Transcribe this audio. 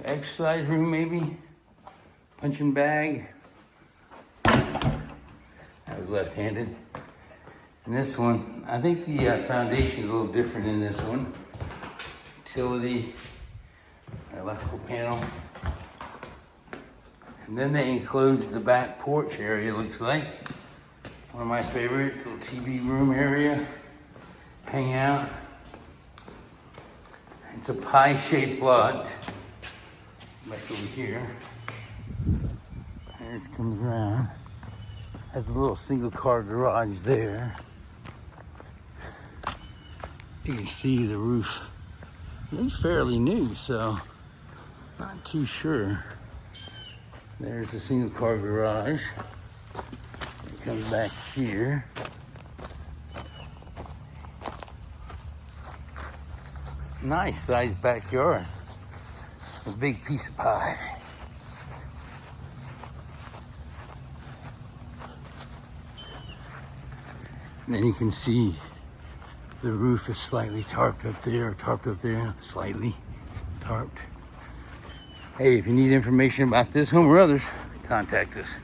Exercise room maybe, punching bag. I was left-handed. And this one, I think the foundation is a little different in this one. Utility, electrical panel. And then they enclosed the back porch area, looks like. One of my favorites, little TV room area. Hang out. It's a pie-shaped lot. Back over here. There it comes around. Has a little single-car garage there. You can see the roof. It's fairly new, so not too sure. There's a single-car garage. It comes back here. Nice sized backyard. A big piece of pie. And then you can see the roof is slightly tarped up there, slightly tarped. Hey, if you need information about this home or others, contact us.